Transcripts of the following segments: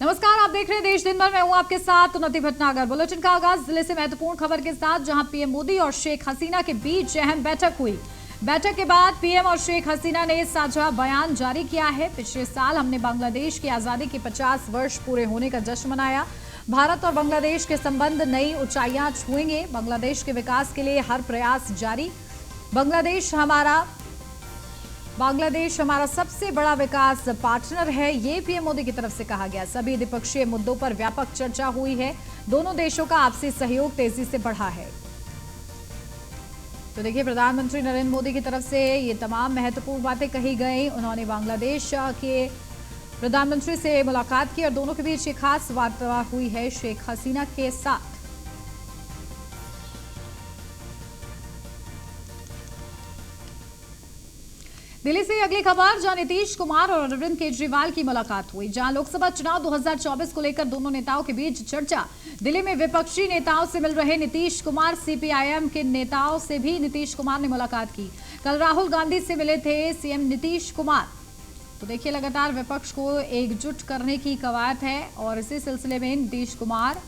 नमस्कार, आप देख रहे हैं देश दिन भर। मैं हूं आपके साथ उन्नति भटनागर। बुलेटिन का आगाज जिले से महत्वपूर्ण खबर के साथ, जहां पीएम मोदी और शेख हसीना के बीच अहम बैठक हुई। बैठक के बाद पीएम और शेख हसीना ने साझा बयान जारी किया है। पिछले साल हमने बांग्लादेश की आजादी के 50 वर्ष पूरे होने का जश्न मनाया। भारत और बांग्लादेश के संबंध नई ऊंचाइयां छुएंगे। बांग्लादेश के विकास के लिए हर प्रयास जारी। बांग्लादेश हमारा सबसे बड़ा विकास पार्टनर है, ये पीएम मोदी की तरफ से कहा गया। सभी द्विपक्षीय मुद्दों पर व्यापक चर्चा हुई है। दोनों देशों का आपसी सहयोग तेजी से बढ़ा है। तो देखिए, प्रधानमंत्री नरेंद्र मोदी की तरफ से ये तमाम महत्वपूर्ण बातें कही गई। उन्होंने बांग्लादेश के प्रधानमंत्री से मुलाकात की और दोनों के बीच एक खास वार्ता हुई है शेख हसीना के साथ। दिल्ली से अगली खबर, जहां नीतीश कुमार और अरविंद केजरीवाल की मुलाकात हुई। जहां लोकसभा चुनाव 2024 को लेकर दोनों नेताओं के बीच चर्चा। दिल्ली में विपक्षी नेताओं से मिल रहे नीतीश कुमार, सीपीआईएम के नेताओं से भी नीतीश कुमार ने मुलाकात की। कल राहुल गांधी से मिले थे सीएम नीतीश कुमार। तो देखिए, लगातार विपक्ष को एकजुट करने की कवायद है और इसी सिलसिले में नीतीश कुमार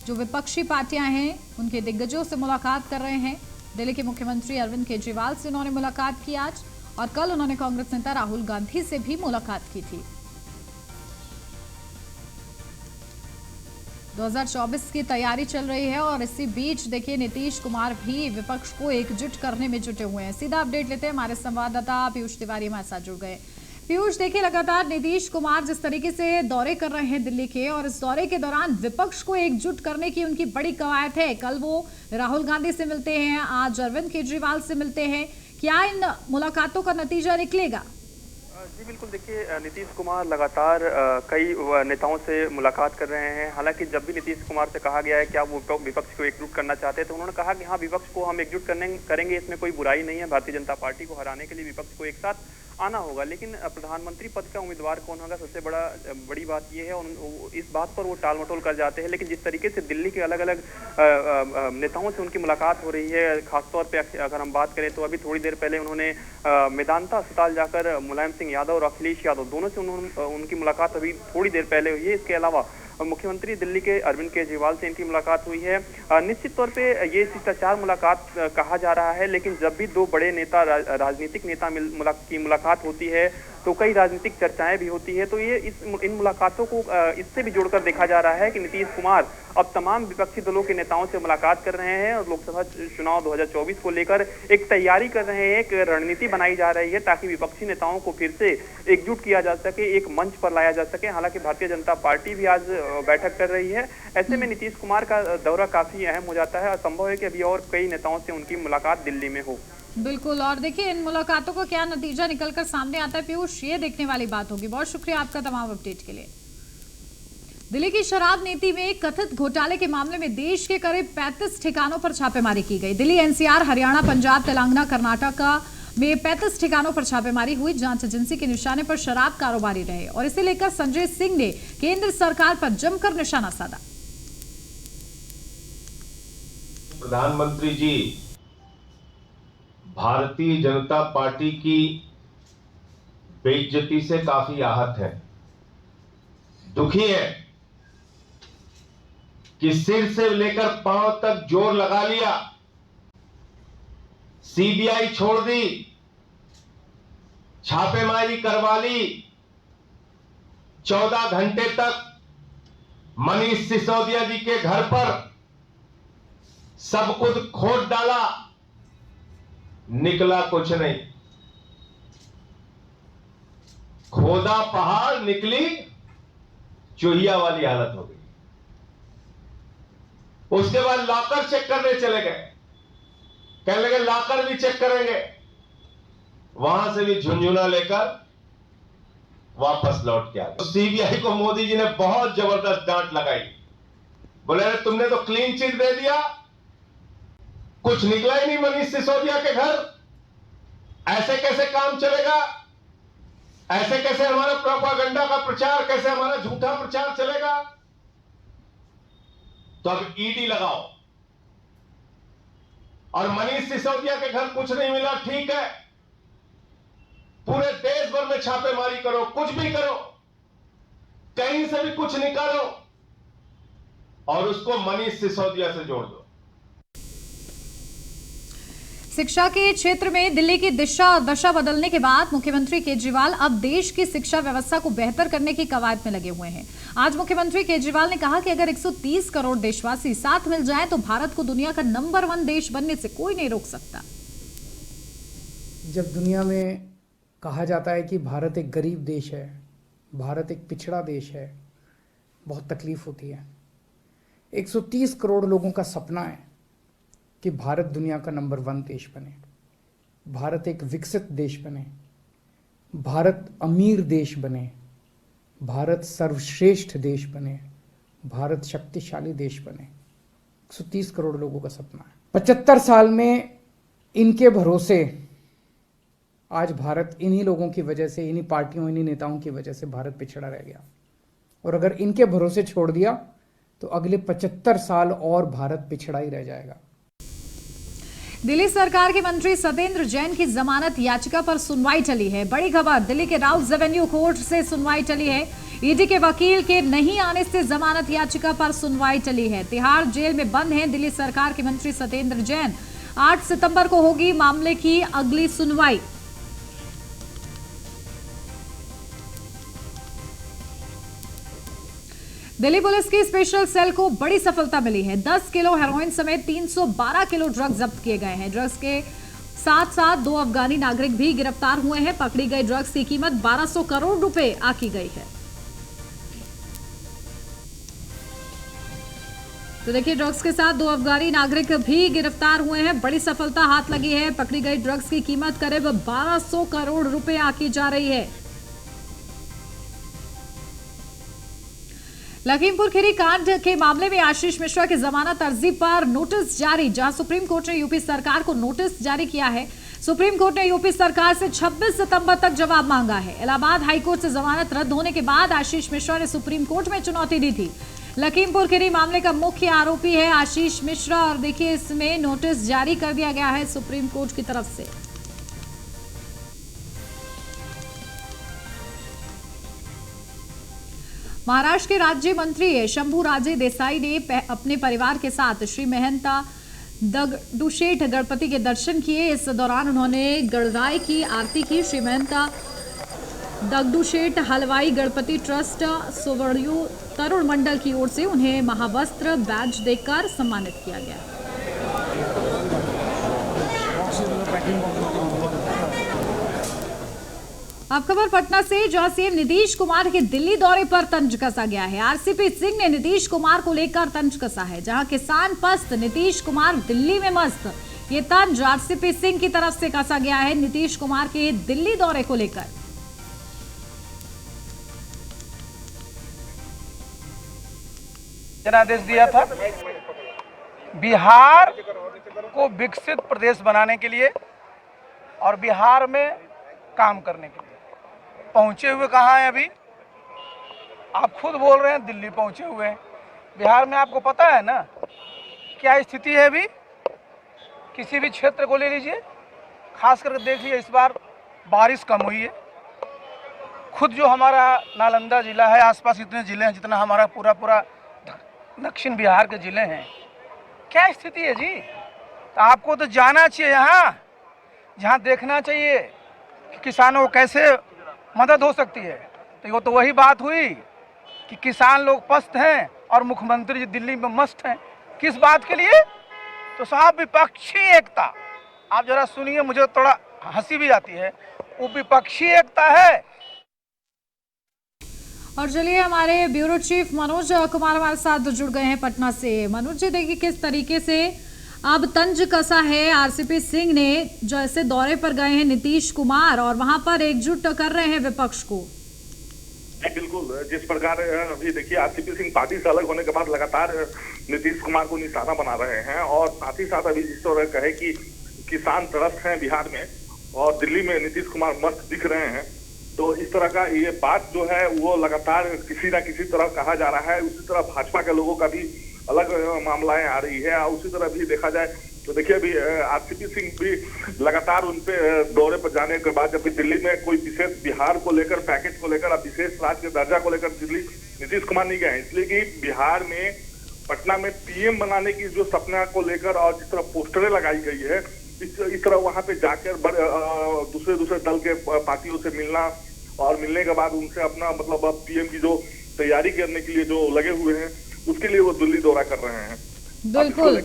जो विपक्षी पार्टियां हैं उनके दिग्गजों से मुलाकात कर रहे हैं। दिल्ली के मुख्यमंत्री अरविंद केजरीवाल से उन्होंने मुलाकात की आज, और कल उन्होंने कांग्रेस नेता राहुल गांधी से भी मुलाकात की थी। 2024 की तैयारी चल रही है और इसी बीच देखिए, नीतीश कुमार भी विपक्ष को एकजुट करने में जुटे हुए हैं। सीधा अपडेट लेते हैं, हमारे संवाददाता पीयूष तिवारी हमारे साथ जुड़ गए। पीयूष, देखिए, लगातार नीतीश कुमार जिस तरीके से दौरे कर रहे हैं दिल्ली के, और इस दौरे के दौरान विपक्ष को एकजुट करने की उनकी बड़ी कवायद है। कल वो राहुल गांधी से मिलते हैं, आज अरविंद केजरीवाल से मिलते हैं। क्या इन मुलाकातों का नतीजा निकलेगा? जी बिल्कुल, देखिए, नीतीश कुमार लगातार कई नेताओं से मुलाकात कर रहे हैं। हालांकि जब भी नीतीश कुमार से कहा गया है कि आप विपक्ष को एकजुट करना चाहते हैं, तो उन्होंने कहा कि हाँ, विपक्ष को हम एकजुट करेंगे, इसमें कोई बुराई नहीं है। भारतीय जनता पार्टी को हराने के लिए विपक्ष को एक साथ आना होगा। लेकिन प्रधानमंत्री पद का उम्मीदवार कौन होगा, सबसे बड़ी बात यह है, और इस बात पर वो टाल मटोल कर जाते हैं। लेकिन जिस तरीके से दिल्ली के अलग अलग नेताओं से उनकी मुलाकात हो रही है, खासतौर पे अगर हम बात करें तो अभी थोड़ी देर पहले उन्होंने मेदांता अस्पताल जाकर मुलायम सिंह यादव और अखिलेश यादव दोनों से उनकी मुलाकात अभी थोड़ी देर पहले हुई है। इसके अलावा मुख्यमंत्री दिल्ली के अरविंद केजरीवाल से इनकी मुलाकात हुई है। निश्चित तौर पे ये शिष्टाचार मुलाकात कहा जा रहा है, लेकिन जब भी दो बड़े नेता, राजनीतिक नेता की मुलाकात होती है तो कई राजनीतिक चर्चाएं भी होती है। तो ये इन मुलाकातों को इससे भी जोड़कर देखा जा रहा है कि नीतीश कुमार अब तमाम विपक्षी दलों के नेताओं से मुलाकात कर रहे हैं और लोकसभा चुनाव 2024 को लेकर एक तैयारी कर रहे हैं, एक रणनीति बनाई जा रही है ताकि विपक्षी नेताओं को फिर से एकजुट किया जा सके, एक मंच पर लाया जा सके। हालांकि भारतीय जनता पार्टी भी आज बैठक कर रही है। ऐसे में नीतीश कुमार का दौरा काफी अहम हो जाता है और संभव है कि अभी और कई नेताओं से उनकी मुलाकात दिल्ली में हो। बिल्कुल, और देखिए, इन मुलाकातों का क्या नतीजा निकलकर सामने आता है पीयूष, ये देखने वाली बात होगी। बहुत शुक्रिया आपका तमाम अपडेट के लिए। दिल्ली की शराब नीति में कथित घोटाले के मामले में देश के करीब 35 ठिकानों पर छापेमारी की गई। दिल्ली, एनसीआर, हरियाणा, पंजाब, तेलंगाना, कर्नाटक में 35 ठिकानों पर छापेमारी हुई। जांच एजेंसी के निशाने पर शराब कारोबारी रहे और इसे लेकर संजय सिंह ने केंद्र सरकार पर जमकर निशाना साधा। प्रधानमंत्री जी भारतीय जनता पार्टी की बेइज्जती से काफी आहत है, दुखी है कि सिर से लेकर पांव तक जोर लगा लिया, सीबीआई छोड़ दी, छापेमारी करवा ली, 14 घंटे तक मनीष सिसोदिया जी के घर पर सब कुछ खोद डाला, निकला कुछ नहीं। खोदा पहाड़, निकली चूहिया वाली हालत हो गई। उसके बाद लॉकर चेक करने चले गए, कहने लगे लॉकर भी चेक करेंगे, वहां से भी झुंझुना लेकर वापस लौट के आ गए। सीबीआई को मोदी जी ने बहुत जबरदस्त डांट लगाई, बोले अरे तुमने तो क्लीन चिट दे दिया, कुछ निकला ही नहीं मनीष सिसोदिया के घर, ऐसे कैसे काम चलेगा, ऐसे कैसे हमारा प्रोपागेंडा का प्रचार, कैसे हमारा झूठा प्रचार चलेगा। तो अब ईडी लगाओ और मनीष सिसोदिया के घर कुछ नहीं मिला, ठीक है, पूरे देश भर में छापेमारी करो, कुछ भी करो, कहीं से भी कुछ निकालो और उसको मनीष सिसोदिया से जोड़ दो। शिक्षा के क्षेत्र में दिल्ली की दिशा और दशा बदलने के बाद मुख्यमंत्री केजरीवाल अब देश की शिक्षा व्यवस्था को बेहतर करने की कवायद में लगे हुए हैं। आज मुख्यमंत्री केजरीवाल ने कहा कि अगर 130 करोड़ देशवासी साथ मिल जाएं तो भारत को दुनिया का नंबर 1 देश बनने से कोई नहीं रोक सकता। जब दुनिया में कहा जाता है कि भारत एक गरीब देश है, भारत एक पिछड़ा देश है, बहुत तकलीफ होती है। 130 करोड़ लोगों का सपना है कि भारत दुनिया का नंबर 1 देश बने, भारत एक विकसित देश बने, भारत अमीर देश बने, भारत सर्वश्रेष्ठ देश बने, भारत शक्तिशाली देश बने। 130 करोड़ लोगों का सपना है। 75 साल में इनके भरोसे आज भारत इन्हीं लोगों की वजह से, इन्हीं पार्टियों, इन्हीं नेताओं की वजह से भारत पिछड़ा रह गया। और अगर इनके भरोसे छोड़ दिया तो अगले 75 साल और भारत पिछड़ा ही रह जाएगा। दिल्ली सरकार के मंत्री सत्येंद्र जैन की जमानत याचिका पर सुनवाई टली है। बड़ी खबर, दिल्ली के राउट्स एवेन्यू कोर्ट से सुनवाई टली है। ईडी के वकील के नहीं आने से जमानत याचिका पर सुनवाई टली है। तिहाड़ जेल में बंद हैं दिल्ली सरकार के मंत्री सत्येंद्र जैन। 8 सितंबर को होगी मामले की अगली सुनवाई। दिल्ली पुलिस की स्पेशल सेल को बड़ी सफलता मिली है। 10 किलो हेरोइन समेत 312 किलो ड्रग्स जब्त किए गए हैं। ड्रग्स के साथ साथ 2 अफगानी नागरिक भी गिरफ्तार हुए हैं। पकड़ी गई ड्रग्स की कीमत 1200 करोड़ रुपए आकी गई है। तो देखिए, ड्रग्स के साथ 2 अफगानी नागरिक भी गिरफ्तार हुए हैं। बड़ी सफलता हाथ लगी है। पकड़ी गई ड्रग्स की कीमत करीब 1200 करोड़ रुपए आकी जा रही है। लखीमपुर खीरी कांड के मामले में आशीष मिश्रा की जमानत अर्जी पर नोटिस जारी। जहां सुप्रीम कोर्ट ने यूपी सरकार को नोटिस जारी किया है। सुप्रीम कोर्ट ने यूपी सरकार से 26 सितंबर तक जवाब मांगा है। इलाहाबाद हाईकोर्ट से जमानत रद्द होने के बाद आशीष मिश्रा ने सुप्रीम कोर्ट में चुनौती दी थी। लखीमपुर खीरी मामले का मुख्य आरोपी है आशीष मिश्रा और देखिए, इसमें नोटिस जारी कर दिया गया है सुप्रीम कोर्ट की तरफ से। महाराष्ट्र के राज्य मंत्री शंभूराजे देसाई ने अपने परिवार के साथ श्री महंता दगडूशेठ गणपति के दर्शन किए। इस दौरान उन्होंने गणराय की आरती की। श्री महंता दगडूशेठ हलवाई गणपति ट्रस्ट सुवर्णयु तरुण मंडल की ओर से उन्हें महावस्त्र बैज देकर सम्मानित किया गया। अब खबर पटना से, जहां सीएम नीतीश कुमार के दिल्ली दौरे पर तंज कसा गया है। आरसीपी सिंह ने नीतीश कुमार को लेकर तंज कसा है। जहां किसान पस्त, नीतीश कुमार दिल्ली में मस्त। ये तंज आरसीपी सिंह की तरफ से कसा गया है नीतीश कुमार के दिल्ली दौरे को लेकर। जनादेश दिया था बिहार को विकसित प्रदेश बनाने के लिए और बिहार में काम करने के लिए। पहुंचे हुए कहाँ हैं अभी? आप खुद बोल रहे हैं दिल्ली पहुंचे हुए हैं। बिहार में आपको पता है ना क्या स्थिति है अभी? किसी भी क्षेत्र को ले लीजिए, खास करके देख लीजिए, इस बार बारिश कम हुई है। खुद जो हमारा नालंदा जिला है, आसपास इतने ज़िले हैं जितना हमारा पूरा दक्षिण बिहार के ज़िले हैं, क्या स्थिति है जी? तो आपको तो जाना चाहिए यहाँ, जहाँ देखना चाहिए कि किसानों को कैसे मदद हो सकती है। तो वो तो वही बात हुई कि किसान लोग पस्त हैं और मुख्यमंत्री जी दिल्ली में मस्त हैं। किस बात के लिए? तो साहब, विपक्षी एकता। आप जरा सुनिए, मुझे थोड़ा हंसी भी आती है। वो विपक्षी एकता है। और चलिए, हमारे ब्यूरो चीफ मनोज कुमार हमारे साथ जुड़ गए हैं पटना से। मनोज जी, देखिए किस तरीके से अब तंज कसा है आरसीपी सिंह ने, जैसे दौरे पर गए हैं नीतीश कुमार और वहां पर एकजुट कर रहे हैं विपक्ष को। बिल्कुल, जिस प्रकार अभी देखिए आरसीपी सिंह पार्टी से अलग होने के बाद लगातार नीतीश कुमार को निशाना बना रहे हैं और साथ ही साथ अभी जिस तरह कहे कि किसान त्रस्त हैं बिहार में और दिल्ली में नीतीश कुमार मस्त दिख रहे हैं, तो इस तरह का ये बात जो है वो लगातार किसी न किसी तरह कहा जा रहा है। उसी तरह भाजपा के लोगों का भी अलग मामलाएं आ रही है। उसी तरह भी देखा जाए तो देखिए अभी आरसीपी सिंह भी लगातार उनपे दौरे पर जाने के बाद जबकि दिल्ली में कोई विशेष बिहार को लेकर पैकेज को लेकर अब विशेष राज्य के दर्जा को लेकर दिल्ली नीतीश कुमार नहीं गए, इसलिए कि बिहार में पटना में पीएम बनाने की जो सपना को लेकर और जिस तरह पोस्टरें लगाई गई है, इस तरह वहां पे जाकर दूसरे दल के पार्टियों से मिलना और मिलने के बाद उनसे अपना मतलब अब पीएम की जो तैयारी करने के लिए जो लगे हुए हैं उसके लिए वो दिल्ली दौरा कर रहे हैं। बिल्कुल।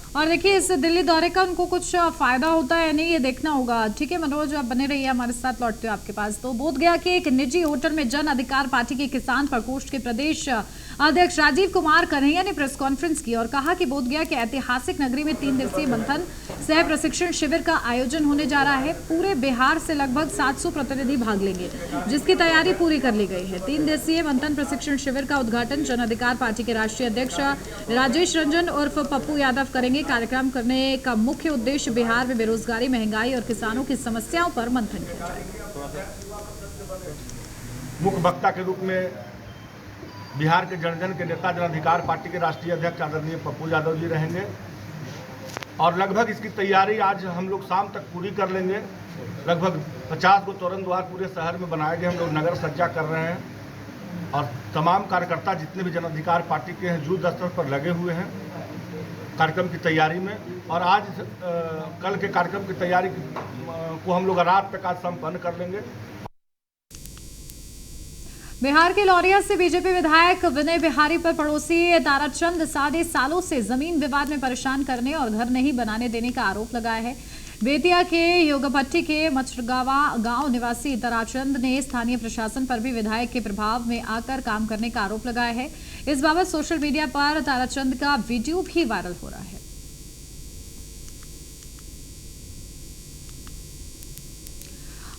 और देखिए इस दिल्ली दौरे का उनको कुछ फायदा होता है नहीं, ये देखना होगा। ठीक है मनोज, आप बने रहिए हमारे साथ, लौटते हो आपके पास। तो बोधगया के एक निजी होटल में जन अधिकार पार्टी के किसान प्रकोष्ठ के प्रदेश अध्यक्ष राजीव कुमार कन्हैया ने प्रेस कॉन्फ्रेंस की और कहा कि बोधगया के ऐतिहासिक नगरी में 3 दिवसीय मंथन सह प्रशिक्षण शिविर का आयोजन होने जा रहा है। पूरे बिहार से लगभग 700 प्रतिनिधि भाग लेंगे, जिसकी तैयारी पूरी कर ली गई है। 3 दिवसीय मंथन प्रशिक्षण शिविर का उद्घाटन जन अधिकार पार्टी के राष्ट्रीय अध्यक्ष राजेश रंजन उर्फ पप्पू यादव करेंगे। कार्यक्रम करने का मुख्य उद्देश्य बिहार में बेरोजगारी, महंगाई और किसानों की समस्याओं पर मंथन किया जाएगा। मुख्य वक्ता के रूप में बिहार के जन के नेता जन अधिकार पार्टी के राष्ट्रीय अध्यक्ष आदरणीय पप्पू यादव जी रहेंगे और लगभग इसकी तैयारी आज हम लोग शाम तक पूरी कर लेंगे। लगभग 50 को तोरण द्वार पूरे शहर में बनाए गए, हम लोग नगर सज्जा कर रहे हैं और तमाम कार्यकर्ता जितने भी जन अधिकार पार्टी के हैं युद्ध स्तर पर लगे हुए हैं कार्यक्रम की तैयारी में। और आज कल के कार्यक्रम की तैयारी को हम लोग रात तक आज संपन्न कर लेंगे। बिहार के लौरिया से बीजेपी विधायक विनय बिहारी पर पड़ोसी ताराचंद साढ़े सालों से जमीन विवाद में परेशान करने और घर नहीं बनाने देने का आरोप लगाया है। बेतिया के योगपट्टी के मचरगावा गांव निवासी ताराचंद ने स्थानीय प्रशासन पर भी विधायक के प्रभाव में आकर काम करने का आरोप लगाया है। इस बाबत सोशल मीडिया पर ताराचंद का वीडियो भी वायरल हो रहा है।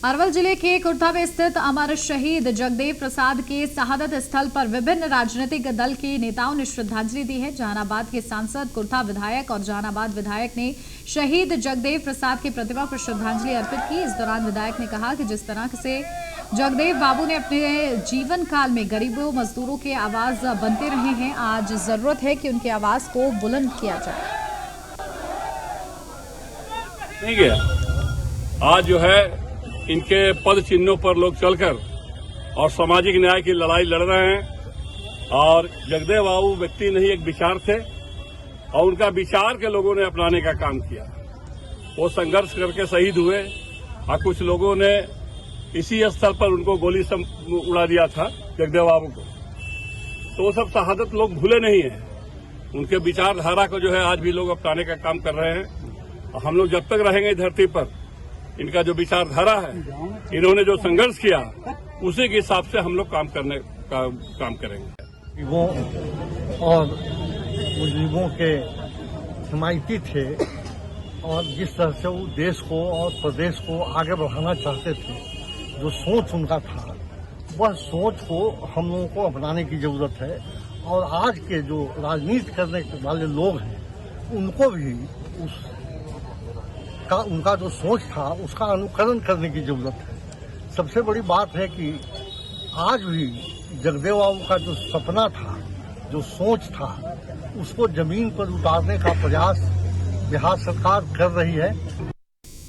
अरवल जिले के कुर्था में स्थित अमर शहीद जगदेव प्रसाद के शहादत स्थल पर विभिन्न राजनीतिक दल के नेताओं ने श्रद्धांजलि दी है। जहानाबाद के सांसद, कुर्था विधायक और जहानाबाद विधायक ने शहीद जगदेव प्रसाद की प्रतिमा पर श्रद्धांजलि अर्पित की। इस दौरान विधायक ने कहा कि जिस तरह से जगदेव बाबू ने अपने जीवन काल में गरीबों मजदूरों के आवाज बनते रहे हैं, आज जरूरत है कि उनकी आवाज को बुलंद किया जाए। ठीक है, आज जो है इनके पद चिन्हों पर लोग चलकर और सामाजिक न्याय की लड़ाई लड़ रहे हैं। और जगदेव बाबू व्यक्ति नहीं, एक विचार थे और उनका विचार के लोगों ने अपनाने का काम किया। वो संघर्ष करके शहीद हुए और कुछ लोगों ने इसी स्थल पर उनको गोली से उड़ा दिया था जगदेव बाबू को। तो वो सब शहादत लोग भूले नहीं है। उनके विचारधारा को जो है आज भी लोग अपनाने का काम कर रहे हैं। और हम लोग जब तक रहेंगे धरती पर, इनका जो विचारधारा है, इन्होंने जो संघर्ष किया, उसी के हिसाब से हम लोग काम करेंगे। गरीबों और बुजुर्गों के हिमायती थे और जिस तरह से वो देश को और प्रदेश को आगे बढ़ाना चाहते थे, जो सोच उनका था, वह सोच को हम लोगों को अपनाने की जरूरत है। और आज के जो राजनीति करने वाले लोग हैं, उनको भी उनका जो सोच था उसका अनुकरण करने की जरूरत है। सबसे बड़ी बात है कि आज भी जगदेव बाबू का जो सपना था, जो सोच था, उसको जमीन पर उतारने का प्रयास बिहार सरकार कर रही है।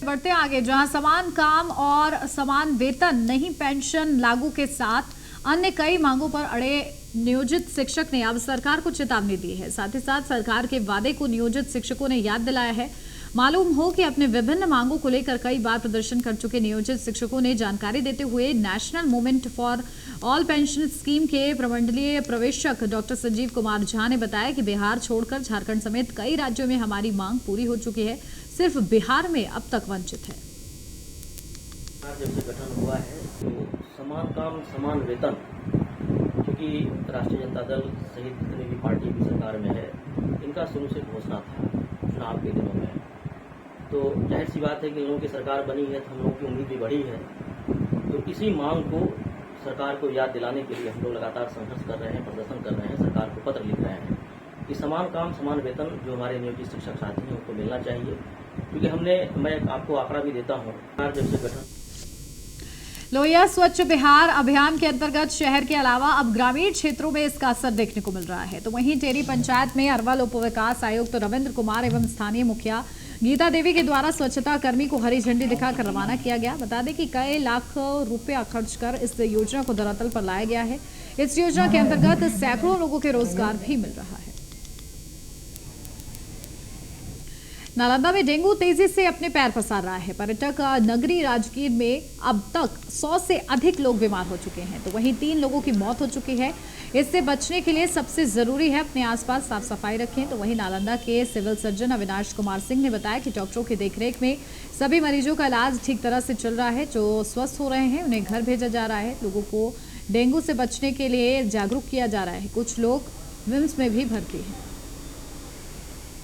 बढ़ते आगे, जहां समान काम और समान वेतन नहीं पेंशन लागू के साथ अन्य कई मांगों पर अड़े नियोजित शिक्षक ने अब सरकार को चेतावनी दी है। साथ ही साथ सरकार के वादे को नियोजित शिक्षकों ने याद दिलाया है। मालूम हो कि अपने विभिन्न मांगों को लेकर कई बार प्रदर्शन कर चुके नियोजित शिक्षकों ने जानकारी देते हुए national movement for all pension scheme के प्रमंडलीय प्रवेशक डॉक्टर संजीव कुमार झा ने बताया कि बिहार छोड़कर झारखंड समेत कई राज्यों में हमारी मांग पूरी हो चुकी है, सिर्फ बिहार में अब तक वंचित है। जब से गठन हुआ है तो समान काम समान वेतन, क्योंकि राष्ट्रीय जनता दल सहित जितनी भी पार्टी की सरकार में है, इनका शुरू से घोषणा था चुनाव के दिनों में। तो जाहिर सी बात है कि लोगों की सरकार बनी है तो हम लोगों की उम्मीद भी बढ़ी है। तो इसी मांग को सरकार को याद दिलाने के लिए हम लोग लगातार संघर्ष कर रहे हैं, प्रदर्शन कर रहे हैं, सरकार को पत्र लिख रहे हैं कि समान काम समान वेतन जो हमारे नियोजित शिक्षक साथी हैं उनको मिलना चाहिए। क्योंकि मैं आपको आंकड़ा भी देता हूँ, जब से गठन लोहिया स्वच्छ बिहार अभियान के अंतर्गत शहर के अलावा अब ग्रामीण क्षेत्रों में इसका असर देखने को मिल रहा है। तो वहीं टेरी पंचायत में अरवल उप विकास आयुक्त रविंद्र कुमार एवं स्थानीय मुखिया गीता देवी के द्वारा स्वच्छता कर्मी को हरी झंडी दिखाकर रवाना किया गया। बता दें कि कई लाख रुपया खर्च कर इस योजना को धरातल पर लाया गया है। इस योजना के अंतर्गत सैकड़ों लोगों के रोजगार भी मिल रहा है। नालंदा में डेंगू तेजी से अपने पैर पसार रहा है। पर्यटक नगरी राजगीर में अब तक 100 से अधिक लोग बीमार हो चुके हैं। तो वहीं 3 लोगों की मौत हो चुकी है। इससे बचने के लिए सबसे जरूरी है अपने आसपास साफ सफाई रखें। तो वहीं नालंदा के सिविल सर्जन अविनाश कुमार सिंह ने बताया कि डॉक्टरों की देखरेख में सभी मरीजों का इलाज ठीक तरह से चल रहा है। जो स्वस्थ हो रहे हैं उन्हें घर भेजा जा रहा है। लोगों को डेंगू से बचने के लिए जागरूक किया जा रहा है। कुछ लोग विम्स में भी भर्ती हैं।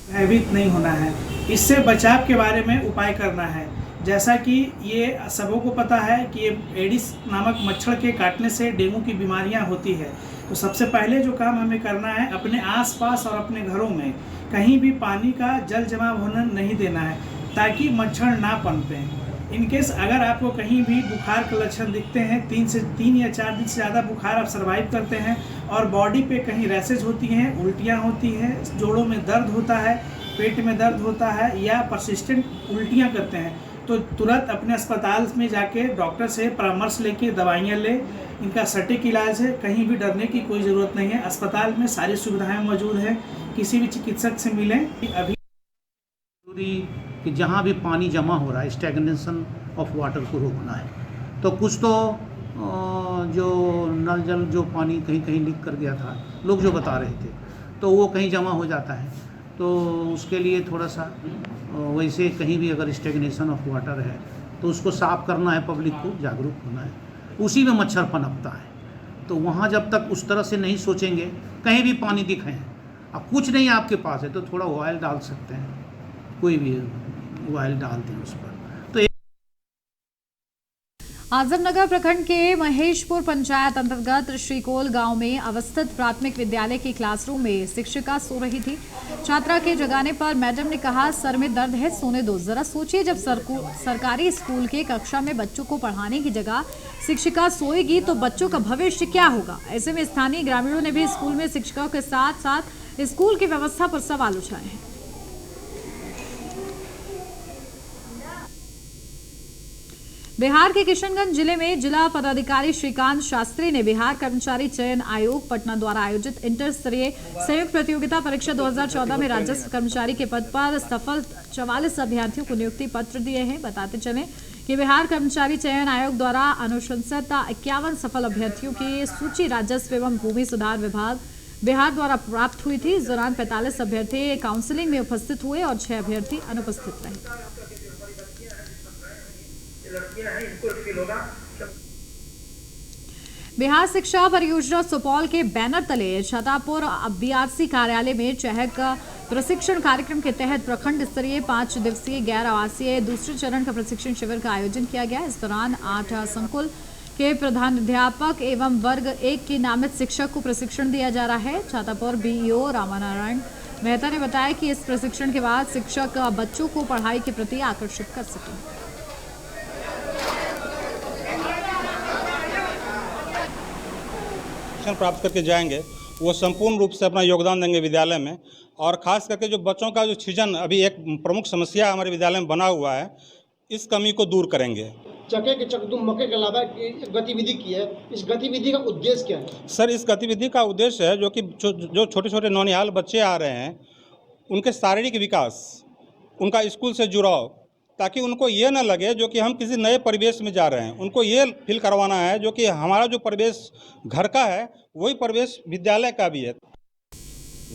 भयभीत नहीं होना है, इससे बचाव के बारे में उपाय करना है। जैसा कि ये सबों को पता है कि ये एडिस नामक मच्छर के काटने से डेंगू की बीमारियां होती है। तो सबसे पहले जो काम हमें करना है, अपने आसपास और अपने घरों में कहीं भी पानी का जल जमाव होने नहीं देना है, ताकि मच्छर ना पनपें। इनकेस अगर आपको कहीं भी बुखार के लक्षण दिखते हैं, 3 या 4 दिन से ज़्यादा बुखार आप सर्वाइव करते हैं और बॉडी पे कहीं रैसेज होती हैं, उल्टियाँ होती हैं, जोड़ों में दर्द होता है, पेट में दर्द होता है या परसिस्टेंट उल्टियाँ करते हैं, तो तुरंत अपने अस्पताल में जाके डॉक्टर से परामर्श लेके दवाइयाँ लें। इनका सटीक इलाज है, कहीं भी डरने की कोई ज़रूरत नहीं है। अस्पताल में सारी सुविधाएँ मौजूद हैं, किसी भी चिकित्सक से मिलें। अभी कि जहाँ भी पानी जमा हो रहा है, स्टैग्नेशन ऑफ वाटर को रोकना है। तो कुछ तो जो नल जल जो पानी कहीं कहीं लीक कर गया था, लोग जो बता रहे थे, तो वो कहीं जमा हो जाता है। तो उसके लिए थोड़ा सा वैसे कहीं भी अगर स्टैग्नेशन ऑफ वाटर है तो उसको साफ़ करना है, पब्लिक को जागरूक होना है। उसी में मच्छर पनपता है। तो वहाँ जब तक उस तरह से नहीं सोचेंगे, कहीं भी पानी दिखे, अब कुछ नहीं आपके पास है तो थोड़ा ऑयल डाल सकते हैं, कोई भी ऑयल डाल दें उस पर। तो आजमनगर प्रखंड के महेशपुर पंचायत अंतर्गत श्रीकोल गांव में अवस्थित प्राथमिक विद्यालय की क्लासरूम में शिक्षिका सो रही थी। छात्रा के जगाने पर मैडम ने कहा, सर में दर्द है, सोने दो। जरा सोचिए, जब सरकारी स्कूल के कक्षा में बच्चों को पढ़ाने की जगह शिक्षिका सोएगी तो बच्चों का भविष्य क्या होगा। ऐसे में स्थानीय ग्रामीणों ने भी स्कूल में शिक्षिकाओं के साथ साथ स्कूल की व्यवस्था पर सवाल उठाए हैं। बिहार के किशनगंज जिले में जिला पदाधिकारी श्रीकांत शास्त्री ने बिहार कर्मचारी चयन आयोग पटना द्वारा आयोजित इंटर स्तरीय संयुक्त प्रतियोगिता परीक्षा 2014 में राजस्व कर्मचारी के पद पर सफल 44 अभ्यर्थियों को नियुक्ति पत्र दिए हैं। बताते चलें कि बिहार कर्मचारी चयन आयोग द्वारा अनुशंसित 51 सफल अभ्यर्थियों की सूची राजस्व एवं भूमि सुधार विभाग बिहार द्वारा प्राप्त हुई थी। इस दौरान 45 अभ्यर्थी काउंसिलिंग में उपस्थित हुए और 6 अभ्यर्थी अनुपस्थित रहे। बिहार शिक्षा परियोजना सुपौल के बैनर तले छतापुर बीआरसी कार्यालय में चहक प्रशिक्षण कार्यक्रम के तहत प्रखंड स्तरीय 5 दिवसीय गैर आवासीय दूसरे चरण का प्रशिक्षण शिविर का आयोजन किया गया। इस दौरान 8 संकुल के प्रधानाध्यापक एवं वर्ग 1 के नामित शिक्षक को प्रशिक्षण दिया जा रहा है। छातापुर बीईओ रामानारायण मेहता ने बताया कि इस प्रशिक्षण के बाद शिक्षक बच्चों को पढ़ाई के प्रति आकर्षित कर सकें। प्राप्त करके जाएंगे, वो संपूर्ण रूप से अपना योगदान देंगे विद्यालय में। और खास करके जो बच्चों का जो सृजन अभी एक प्रमुख समस्या हमारे विद्यालय में बना हुआ है, इस कमी को दूर करेंगे। चके के चकदुम मौके के अलावा गतिविधि की है, इस गतिविधि का उद्देश्य क्या है? सर, इस गतिविधि का उद्देश्य है जो कि जो छोटे छोटे नौनिहाल बच्चे आ रहे हैं, उनके शारीरिक विकास, उनका स्कूल से जुड़ाव, ताकि उनको ये न लगे जो कि हम किसी नए परिवेश में जा रहे हैं। उनको ये फील करवाना है जो कि हमारा जो परिवेश घर का है वही परिवेश विद्यालय का भी है।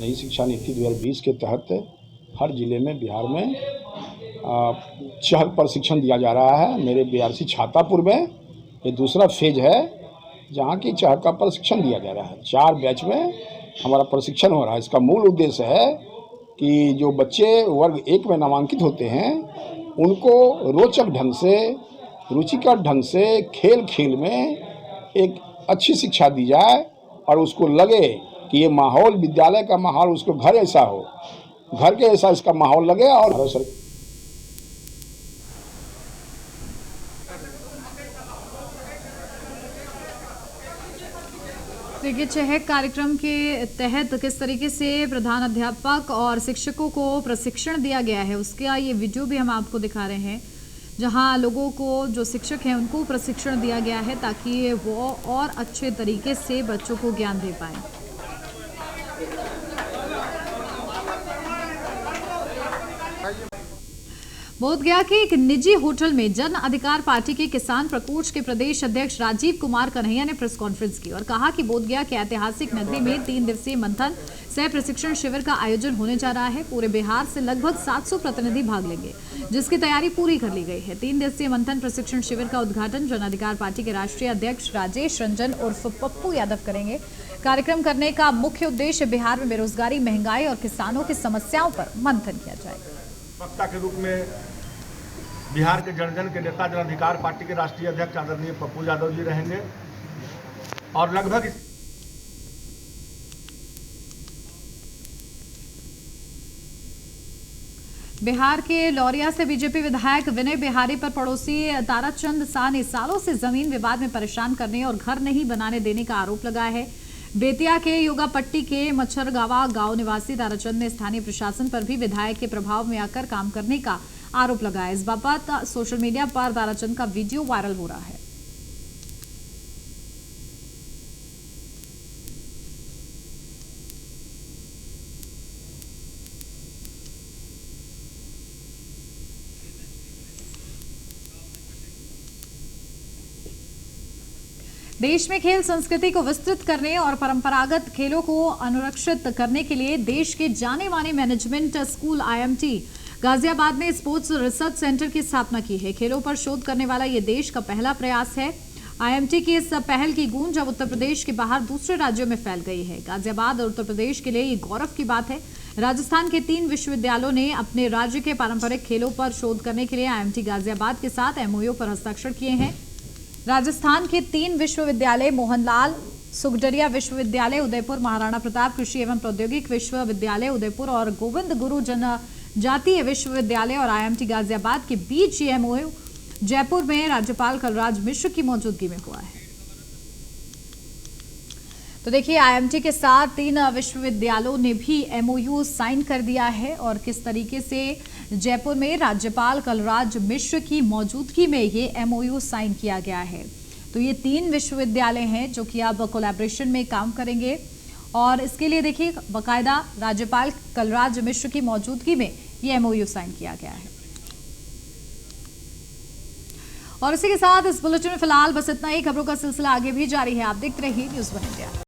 नई शिक्षा नीति 2020 के तहत हर जिले में बिहार में चहल प्रशिक्षण दिया जा रहा है। मेरे बीआरसी छातापुर में ये दूसरा फेज है जहाँ की चहल का प्रशिक्षण दिया जा रहा है। 4 बैच में हमारा प्रशिक्षण हो रहा है। इसका मूल उद्देश्य है कि जो बच्चे वर्ग 1 में नामांकित होते हैं उनको रोचक ढंग से, रुचिकर ढंग से खेल खेल में एक अच्छी शिक्षा दी जाए और उसको लगे कि ये माहौल विद्यालय का माहौल उसको घर ऐसा हो, घर के ऐसा इसका माहौल लगे। और देखिए चहक कार्यक्रम के तहत किस तरीके से प्रधान अध्यापक और शिक्षकों को प्रशिक्षण दिया गया है उसका ये वीडियो भी हम आपको दिखा रहे हैं, जहां लोगों को जो शिक्षक हैं उनको प्रशिक्षण दिया गया है ताकि वो और अच्छे तरीके से बच्चों को ज्ञान दे पाए। बोधगया के एक निजी होटल में जन अधिकार पार्टी के किसान प्रकोष्ठ के प्रदेश अध्यक्ष राजीव कुमार कन्हैया ने प्रेस कॉन्फ्रेंस की और कहा कि बोधगया के ऐतिहासिक नगरी में 3 दिवसीय मंथन सह प्रशिक्षण शिविर का आयोजन होने जा रहा है। पूरे बिहार से लगभग 700 प्रतिनिधि भाग लेंगे, जिसकी तैयारी पूरी कर ली गई है। 3 दिवसीय मंथन प्रशिक्षण शिविर का उद्घाटन जन अधिकार पार्टी के राष्ट्रीय अध्यक्ष राजेश रंजन उर्फ पप्पू यादव करेंगे। कार्यक्रम करने का मुख्य उद्देश्य बिहार में बेरोजगारी, महंगाई और किसानों की समस्याओं पर मंथन किया जाएगा। वक्ता के रूप में बिहार के जन के नेता जन अधिकार पार्टी के राष्ट्रीय अध्यक्ष आदरणीय पप्पू यादव जी रहेंगे और लगभग बिहार के लौरिया से बीजेपी विधायक विनय बिहारी पर पड़ोसी ताराचंद शाह ने सालों से जमीन विवाद में परेशान करने और घर नहीं बनाने देने का आरोप लगाया है। बेतिया के योगापट्टी के मच्छरगावा गांव निवासी ताराचंद ने स्थानीय प्रशासन पर भी विधायक के प्रभाव में आकर काम करने का आरोप लगाया। इस बाबत सोशल मीडिया पर ताराचंद का वीडियो वायरल हो रहा है। देश में खेल संस्कृति को विस्तृत करने और परंपरागत खेलों को अनुरक्षित करने के लिए देश के जाने माने मैनेजमेंट स्कूल IMT गाजियाबाद ने स्पोर्ट्स रिसर्च सेंटर की स्थापना की है। खेलों पर शोध करने वाला ये देश का पहला प्रयास है। IMT की इस पहल की गूंज अब उत्तर प्रदेश के बाहर दूसरे राज्यों में फैल गई है। गाजियाबाद और उत्तर प्रदेश के लिए ये गौरव की बात है। राजस्थान के 3 विश्वविद्यालयों ने अपने राज्य के पारंपरिक खेलों पर शोध करने के लिए IMT गाजियाबाद के साथ MOU पर हस्ताक्षर किए हैं। राजस्थान के 3 विश्वविद्यालय मोहनलाल सुखडरिया विश्वविद्यालय उदयपुर, महाराणा प्रताप कृषि एवं प्रौद्योगिक विश्वविद्यालय उदयपुर और गोविंद गुरु जनजातीय विश्वविद्यालय और IMT गाजियाबाद के बीच ये MOU जयपुर में राज्यपाल कलराज मिश्र की मौजूदगी में हुआ है। तो देखिए IMT के साथ 3 विश्वविद्यालयों ने भी MOU साइन कर दिया है और किस तरीके से जयपुर में राज्यपाल कलराज मिश्र की मौजूदगी में ये MOU साइन किया गया है। तो ये 3 विश्वविद्यालय हैं जो कि अब कोलैबोरेशन में काम करेंगे और इसके लिए देखिए बाकायदा राज्यपाल कलराज मिश्र की मौजूदगी में ये MOU साइन किया गया है। और इसी के साथ इस बुलेटिन में फिलहाल बस इतना ही। खबरों का सिलसिला आगे भी जारी है। आप देखते रहिए न्यूज़ 1 इंडिया।